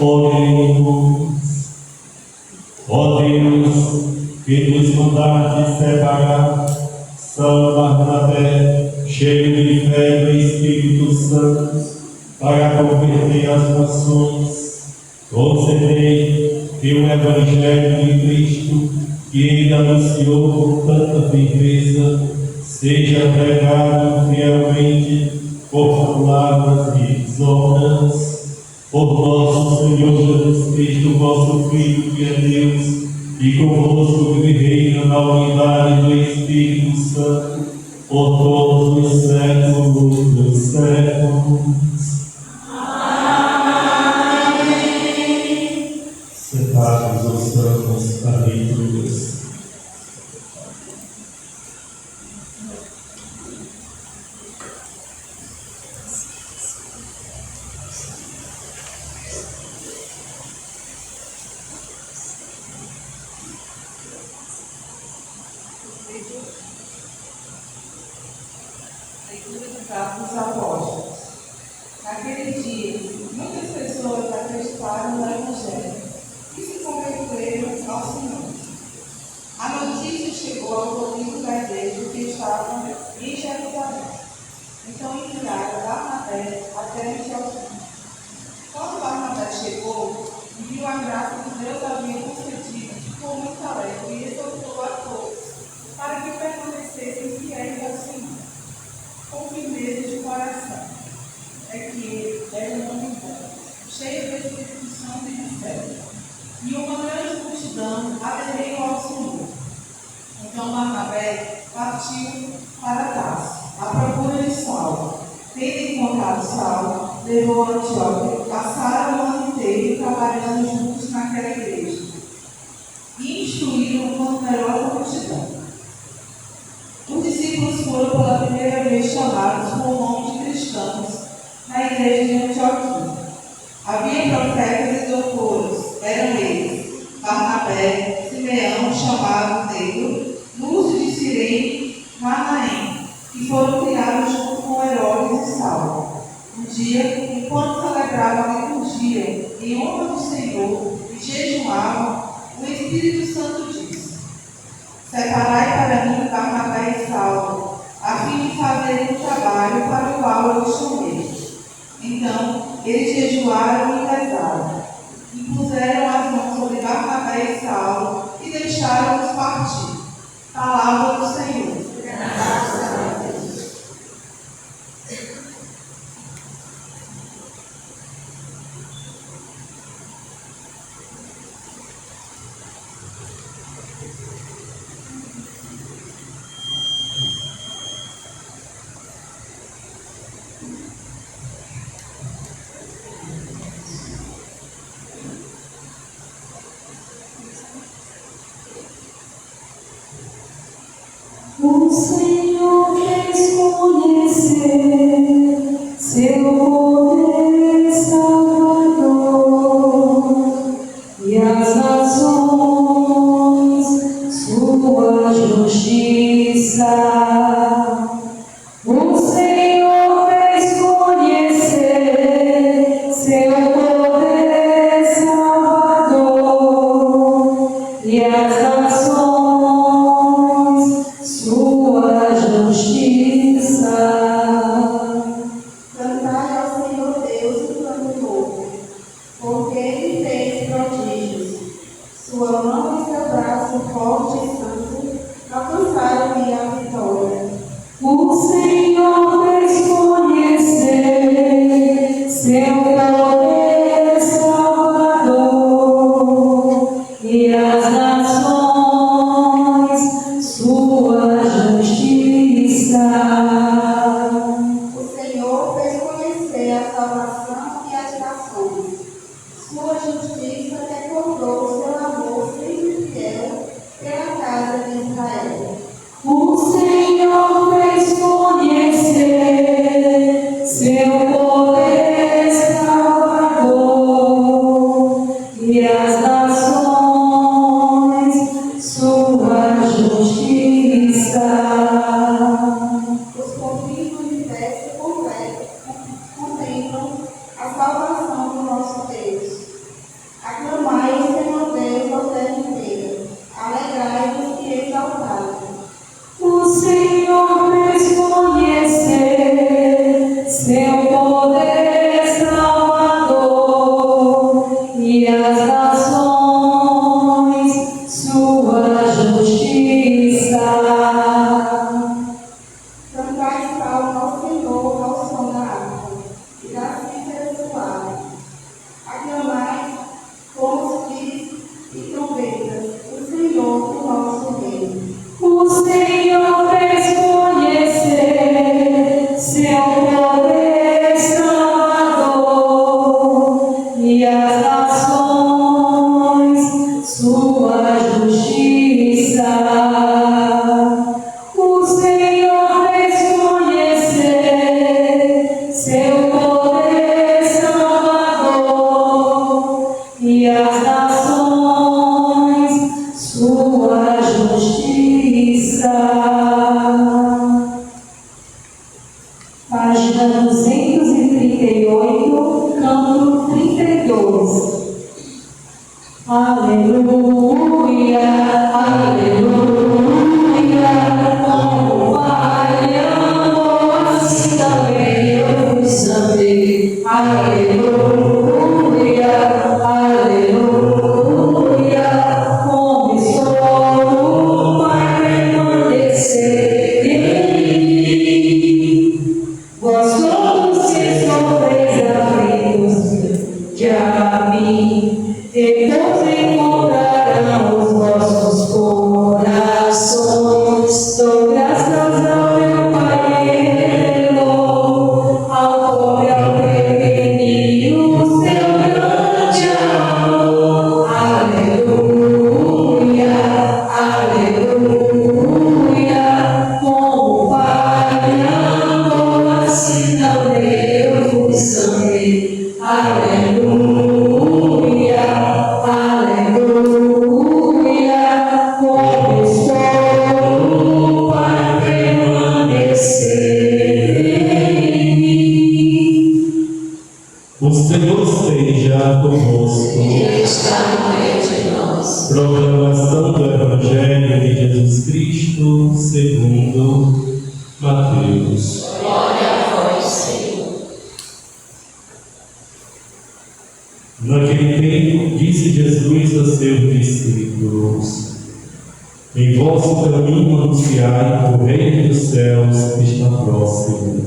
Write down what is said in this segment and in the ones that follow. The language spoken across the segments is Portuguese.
Oremos. Ó Deus, que nos mandaste separar São Barnabé, cheio de fé do Espírito Santo, para converter as nações, concedei que o Evangelho de Cristo, que ele anunciou com tanta firmeza, seja pregado fielmente por palavras e obras, por nosso Senhor Jesus Cristo, vosso Filho, que é Deus, e convosco que reina na unidade do Espírito Santo, por todos os séculos dos séculos. Amém. Separe os santos capítulos. Leitura dos Atos dos Apóstolos. Naquele dia, muitas pessoas acreditaram no Evangelho e se converteram ao Senhor. A notícia chegou ao ouvido da igreja que estava em Jerusalém. Então enviaram Barnabé até Antioquia. Quando Barnabé chegou e viu a graça que Deus havia concedido, ficou muito alegre e exortou a todos para que permanecessem fiéis ao Senhor, com firmeza de coração. É que ele era um homem bom, cheio do Espírito Santo e de fé. E uma grande multidão aderiu ao Senhor. Então Barnabé partiu para Tarso, à procura de Saulo. Tendo encontrado Saulo, levou a Antioquia, passaram o ano inteiro trabalhando juntos naquela igreja e instruíram com numerosa multidão. Os discípulos foram pela primeira vez chamados com o nome de cristãos na igreja de Antioquia. Havia profetas e doutores, eram eles: Barnabé, Simeão, chamado Negro, Lúcio de Cirene, Manaém, que foram criados junto com Herodes e Saulo. Um dia, enquanto celebravam a liturgia em honra do Senhor e jejuavam, o Espírito Santo disse: Separai para mim Barnabé e Saulo, a fim de fazerem o trabalho para o qual eu os chamei. Então, eles jejuaram e rezaram, e puseram as mãos sobre Barnabé e Saulo, e deixaram-os partir. Palavra do Senhor. Graças a Deus. O Senhor fez conhecer seu poder salvador e as nações sua justiça. O Senhor fez conhecer seu poder salvador e as nações sua justiça. Cantai ao Senhor Deus um canto novo, porque Ele fez prodígios. Sua mão e seu braço forte e santo alcançaram-lhe a vitória. O Senhor fez conhecer seu poder salvador e as nações sua justiça. O Senhor fez conhecer a salvação e as nações. Sua justiça recordou seu amor sempre fiel pela casa de Israel. O Senhor fez conhecer seu poder salvador e as nações sua justiça. Os confins do universo completo contemplam a salvação do nosso Deus. as nações sua justiça. O Senhor fez conhecer seu poder salvador e as nações sua justiça. Página 238, canto 32. Aleluia, aleluia, como Pai amou, assim também eu vos amei. Aleluia, aleluia, como estou no Pai permanecer em mim. Vós todos que sofreis aflitos, de a mim, depois encontrarão os vossos corações. Dou graças ao meu Pai eterno, ao pobre, ao pequenino, seu grande amor. Aleluia, aleluia, como Pai amor, assim também eu vos amei. Aleluia, aleluia, como estou para permanecer em mim. O Senhor esteja convosco. Ele está no meio de nós. Proclamação do Evangelho de Jesus Cristo segundo Mateus. Glória a vós, Senhor. Naquele tempo, disse Jesus a seus discípulos: em vosso caminho anunciai o reino dos céus está próximo.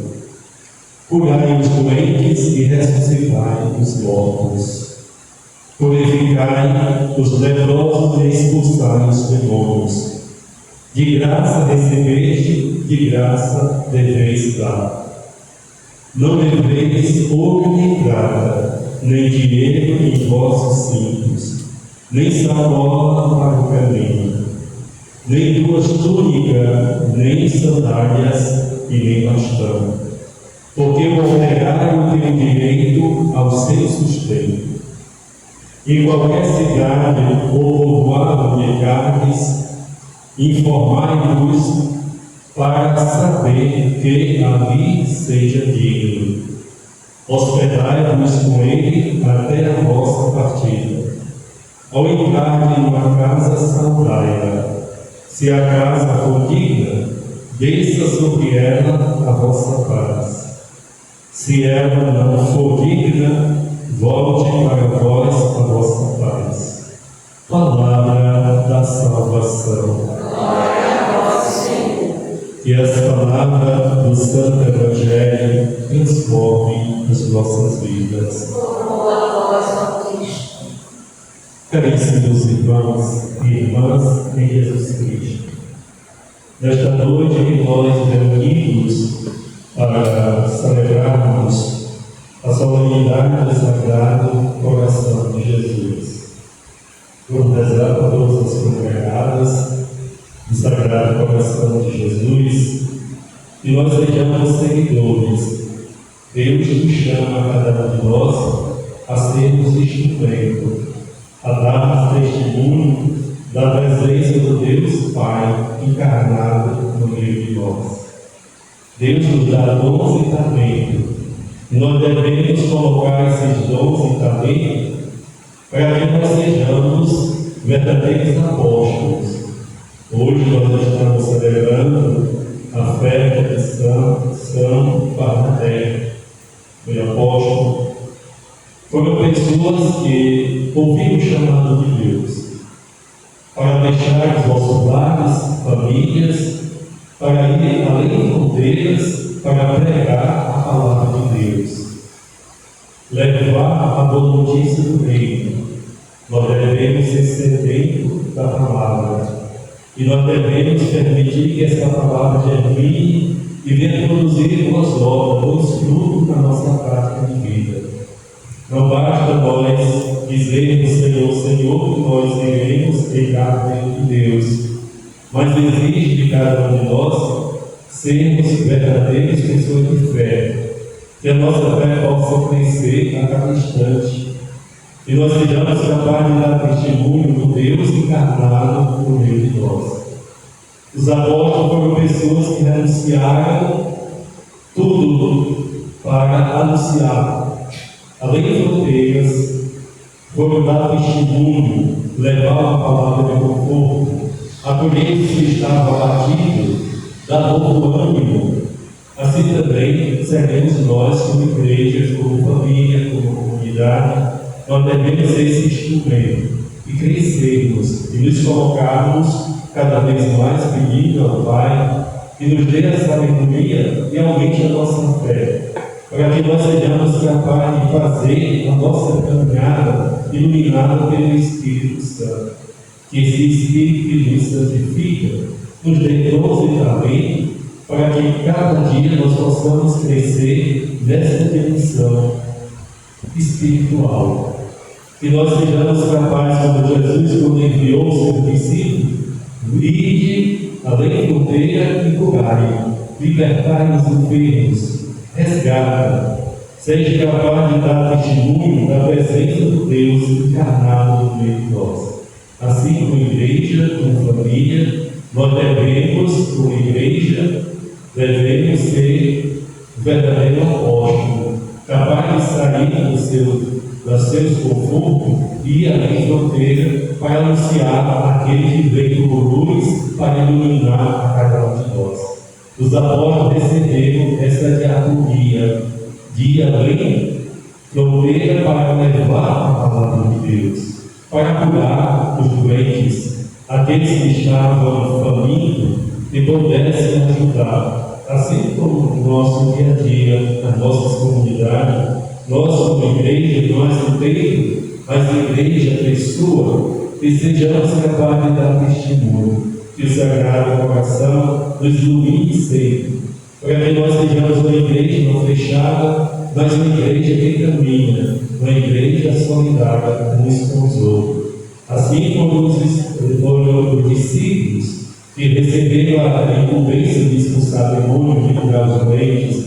Curai os doentes e ressuscitai os mortos. Purificai os leprosos e expulsai os demônios. De graça recebeste, de graça deveis dar. Não leveis ouro nem prata, nem dinheiro em vossos cintos, nem sacola para o caminho, nem duas túnicas, nem sandálias e nem bastão, porque o operário tem direito ao seu sustento. Em qualquer cidade ou povoado de carnes, informai-vos para saber que ali seja digno. Hospedai-vos com ele até a vossa partida. Ao entrar em uma casa, saudai-la. Se a casa for digna, desça sobre ela a vossa paz. Se ela não for digna, volte para vós a vossa paz. Palavra da salvação. Glória a vós, Senhor. Que as palavras do Santo Evangelho transformem as nossas vidas. Como a vós, ó Cristo. Caríssimos irmãos e irmãs em Jesus Cristo, nesta noite nós reunimos para celebrarmos a solenidade do Sagrado Coração de Jesus. Vamos rezar por todas as congregadas do Sagrado Coração de Jesus e nós sejamos seguidores. Deus nos chama a cada um de nós a sermos instrumento, a darmos testemunho da presença do Deus Pai encarnado no meio de nós. Deus nos dá dons e talentos. Nós devemos colocar esses dons e talentos para que nós sejamos verdadeiros apóstolos. Hoje nós estamos celebrando a festa de São Barnabé, foi apóstolo. Foram pessoas que ouviram o chamado de Deus para deixar os vossos lares, famílias, para ir além de fronteiras, para pregar a palavra de Deus, levar a boa notícia do reino. Nós devemos ser sedentos da palavra e nós devemos permitir que essa palavra germine e venha produzir boas obras, bons frutos na nossa prática de vida. Não basta nós dizemos Senhor, Senhor, que nós iremos em carne de Deus, mas exige de cada um de nós sermos verdadeiras pessoas de fé, que a nossa fé possa crescer a cada instante, e nós sejamos capazes de dar testemunho do Deus encarnado no meio de nós. Os apóstolos foram pessoas que renunciaram tudo para anunciar, além de fronteiras, foram dar testemunho, levar uma palavra de conforto, acolher os que estavam abatidos, dar novo ânimo. Assim também seremos nós, como igreja, como família, como comunidade, nós devemos ser esse instrumento e crescermos e nos colocarmos cada vez mais pedindo ao Pai que nos dê a sabedoria e aumente a nossa fé, para que nós sejamos capazes de fazer a nossa caminhada iluminada pelo Espírito Santo. Que esse Espírito que nos santifica nos dê 12 talentos, para que cada dia nós possamos crescer nessa dimensão espiritual. Que nós sejamos capazes, como Jesus, quando enviou os seus discípulos, ide além da fronteira e curai, libertai os enfermos, resgata, seja capaz de dar testemunho da presença do Deus encarnado no meio de nós. Assim como igreja, como família, nós devemos, como igreja, devemos ser verdadeiro apóstolo, capaz de sair dos seus confortos e ir além da fronteira para anunciar aquele que veio por luz para iluminar a cada um de nós. Os apóstolos receberam essa diaconia de ir além fronteira para levar a palavra de Deus, para curar os doentes, aqueles que estavam famintos e pudessem ajudar. Assim como no nosso dia a dia, nas nossas comunidades, nós como igreja, nós não temos, mas a igreja, a pessoa, que sejamos capazes de dar testemunho, que o Sagrado Coração nos ilumine sempre, para que nós sejamos uma igreja não fechada, mas uma igreja que caminha, uma igreja solidária uns com os outros. Assim como os discípulos que receberam a incumbência de expulsar demônios, de curar os doentes,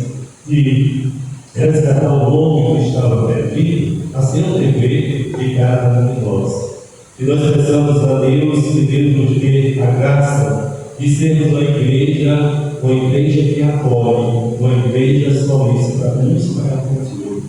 de resgatar o homem que estava perdido, assim é o dever de cada um de nós. E nós peçamos a Deus que Deus nos dê a graça de sermos uma igreja que acolhe, uma igreja solícita uns para com os outros.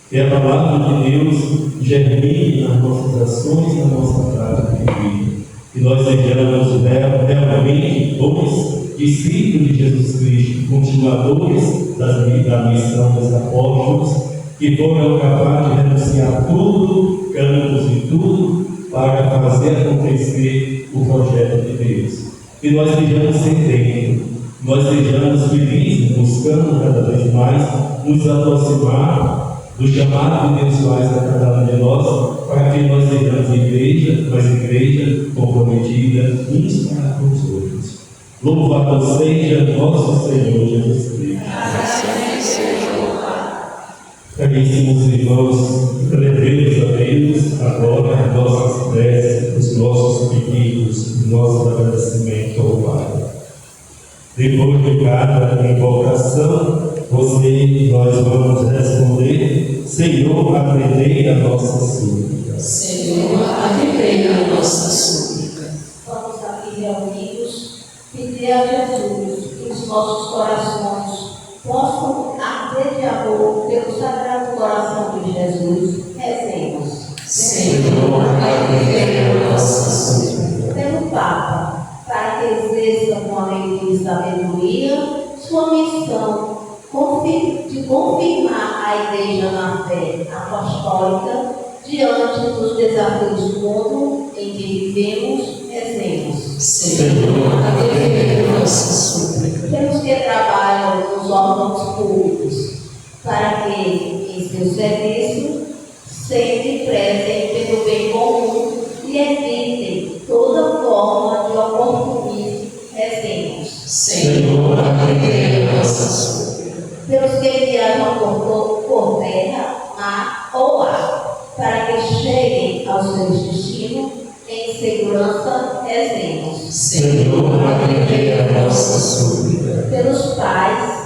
Que a palavra de Deus germine nas nossas ações e na nossa prática de vida. Que nós sejamos realmente bons discípulos de Jesus Cristo, continuadores da missão dos apóstolos, que foram capazes de renunciar tudo, campos e tudo, para fazer acontecer o projeto de Deus. Que nós sejamos sedentos, nós sejamos felizes, buscando cada vez mais nos aproximar do chamado de Deus faz a cada um de nós, para que nós sejamos igreja, mas igreja comprometida uns para com os outros. Louvado seja nosso Senhor Jesus Cristo. Caríssimos irmãos, levemos a Deus agora as nossas preces, os nossos pedidos, o nosso agradecimento ao Pai. Depois de cada invocação, nós vamos responder: Senhor, atendei a nossa súplica. Senhor, atendei a nossa súplica. Vamos aqui reunidos pedir a Jesus que os nossos corações possam arder de amor pelo Sagrado Coração de Jesus. Rezemos. Senhor, atendei a nossa súplica. Pelo Papa, para que exerça com alegria e sabedoria sua missão de confirmar a Igreja na fé apostólica diante dos desafios do mundo em que vivemos. Rezemos. Senhor, atendei a nossa súplica. Pelos que trabalham nos órgãos públicos, para que, em seu serviço, sempre prezem pelo bem comum e evitem toda forma de oportunismo. Rezemos. Senhor, atendei a nossa súplica. Pelos que viajam por terra, mar ou ar, para que cheguem seus destinos, em segurança rezemos. Senhor, atendei a nossa súplica. Pelos pais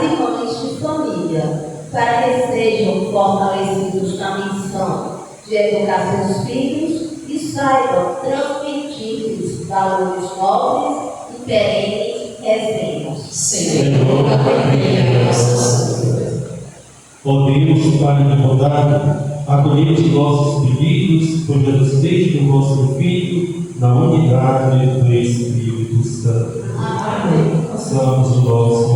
e mães de família, para que sejam fortalecidos na missão de educar seus filhos e saibam transmitir-lhes valores nobres e perenes, rezemos. Senhor, atendei a nossa súplica. Ó Deus, Pai de bondade, acolhei os nossos pedidos por Jesus Cristo, vosso Filho, na unidade do Espírito Santo. Amém. Façamos o nosso